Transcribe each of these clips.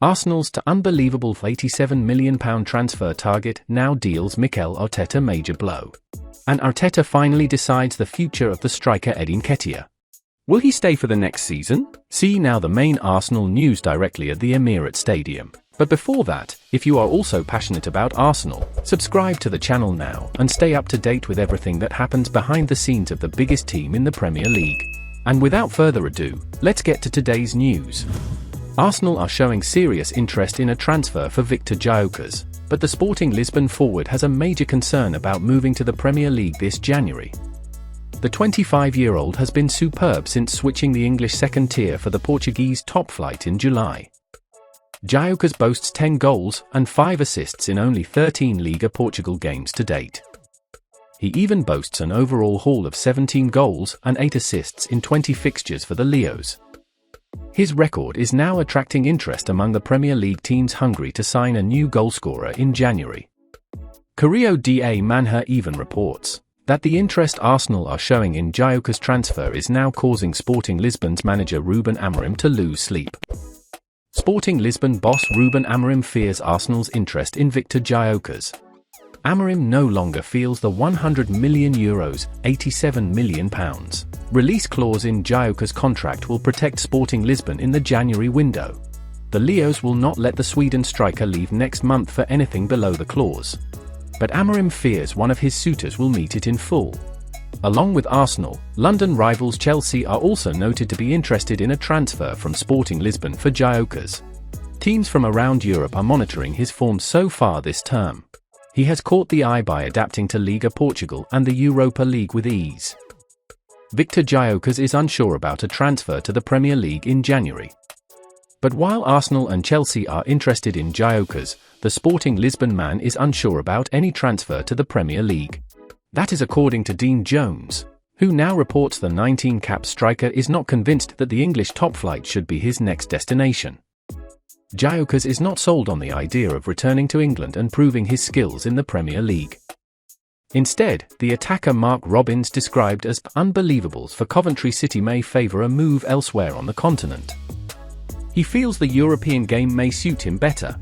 Arsenal's to unbelievable £87 million transfer target now deals Mikel Arteta major blow. And Arteta finally decides the future of the striker Eddie Nketiah. Will he stay for the next season? See now the main Arsenal news directly at the Emirates Stadium. But before that, if you are also passionate about Arsenal, subscribe to the channel now and stay up to date with everything that happens behind the scenes of the biggest team in the Premier League. And without further ado, let's get to today's news. Arsenal are showing serious interest in a transfer for Viktor Gyokeres, but the Sporting Lisbon forward has a major concern about moving to the Premier League this January. The 25-year-old has been superb since switching the English second tier for the Portuguese top flight in July. Gyokeres boasts 10 goals and 5 assists in only 13 Liga Portugal games to date. He even boasts an overall haul of 17 goals and 8 assists in 20 fixtures for the Leos. His record is now attracting interest among the Premier League teams hungry to sign a new goalscorer in January. Correio da Manha even reports that the interest Arsenal are showing in Gyokeres' transfer is now causing Sporting Lisbon's manager Ruben Amarim to lose sleep. Sporting Lisbon boss Ruben Amarim fears Arsenal's interest in Viktor Gyokeres. Amarim no longer feels the €100 million, £87 million release clause in Gyokeres' contract will protect Sporting Lisbon in the January window. The Leos will not let the Sweden striker leave next month for anything below the clause. But Amarim fears one of his suitors will meet it in full. Along with Arsenal, London rivals Chelsea are also noted to be interested in a transfer from Sporting Lisbon for Gyokeres. Teams from around Europe are monitoring his form so far this term. He has caught the eye by adapting to Liga Portugal and the Europa League with ease. Viktor Gyokeres is unsure about a transfer to the Premier League in January. But while Arsenal and Chelsea are interested in Gyokeres, the Sporting Lisbon man is unsure about any transfer to the Premier League. That is according to Dean Jones, who now reports the 19-cap striker is not convinced that the English top flight should be his next destination. Gyokeres is not sold on the idea of returning to England and proving his skills in the Premier League. Instead, the attacker Mark Robins described as unbelievables for Coventry City may favour a move elsewhere on the continent. He feels the European game may suit him better.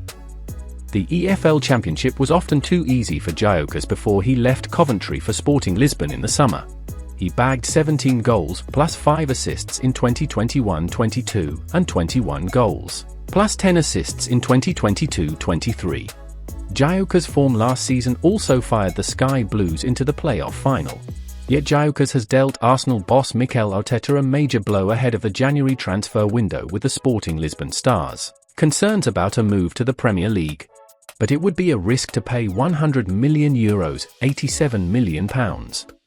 The EFL Championship was often too easy for Gyokeres before he left Coventry for Sporting Lisbon in the summer. He bagged 17 goals plus 5 assists in 2021-22 and 21 goals plus 10 assists in 2022-23. Gyokeres' form last season also fired the Sky Blues into the playoff final. Yet Gyokeres has dealt Arsenal boss Mikel Arteta a major blow ahead of the January transfer window with the Sporting Lisbon Stars. Concerns about a move to the Premier League. But it would be a risk to pay €100 million, £87 million,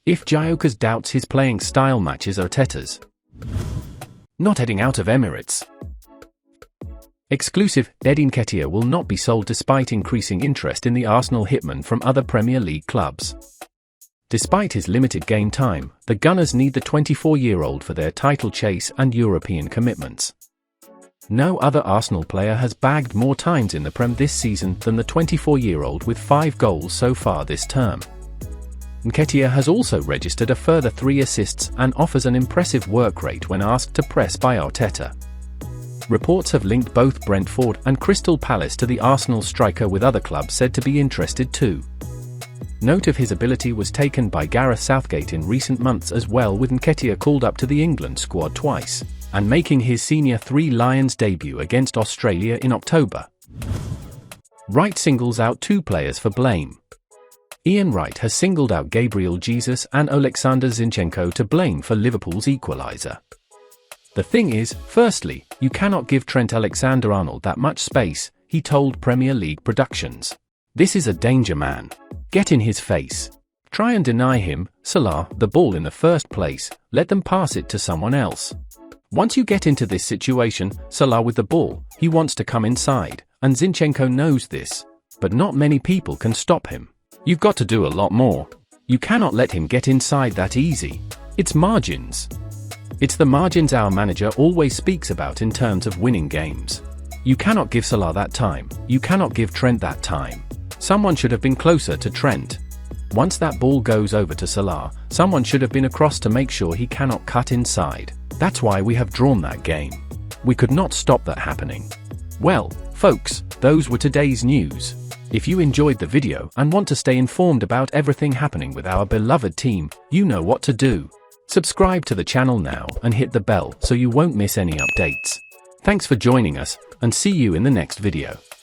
if Gyokeres doubts his playing style matches Arteta's. Not heading out of Emirates. Exclusive, Eddie Nketiah will not be sold despite increasing interest in the Arsenal hitman from other Premier League clubs. Despite his limited game time, the Gunners need the 24-year-old for their title chase and European commitments. No other Arsenal player has bagged more times in the Prem this season than the 24-year-old with 5 goals so far this term. Nketiah has also registered a further 3 assists and offers an impressive work rate when asked to press by Arteta. Reports have linked both Brentford and Crystal Palace to the Arsenal striker, with other clubs said to be interested too. Note of his ability was taken by Gareth Southgate in recent months as well, with Nketiah called up to the England squad twice, and making his senior Three Lions debut against Australia in October. Wright singles out 2 players for blame. Ian Wright has singled out Gabriel Jesus and Alexander Zinchenko to blame for Liverpool's equaliser. The thing is, firstly, you cannot give Trent Alexander-Arnold that much space, he told Premier League Productions. This is a danger man. Get in his face. Try and deny him, Salah, the ball in the first place, let them pass it to someone else. Once you get into this situation, Salah with the ball, he wants to come inside, and Zinchenko knows this, but not many people can stop him. You've got to do a lot more. You cannot let him get inside that easy. It's margins. It's the margins our manager always speaks about in terms of winning games. You cannot give Salah that time, you cannot give Trent that time. Someone should have been closer to Trent. Once that ball goes over to Salah, someone should have been across to make sure he cannot cut inside. That's why we have drawn that game. We could not stop that happening. Well, folks, those were today's news. If you enjoyed the video and want to stay informed about everything happening with our beloved team, you know what to do. Subscribe to the channel now and hit the bell so you won't miss any updates. Thanks for joining us, and see you in the next video.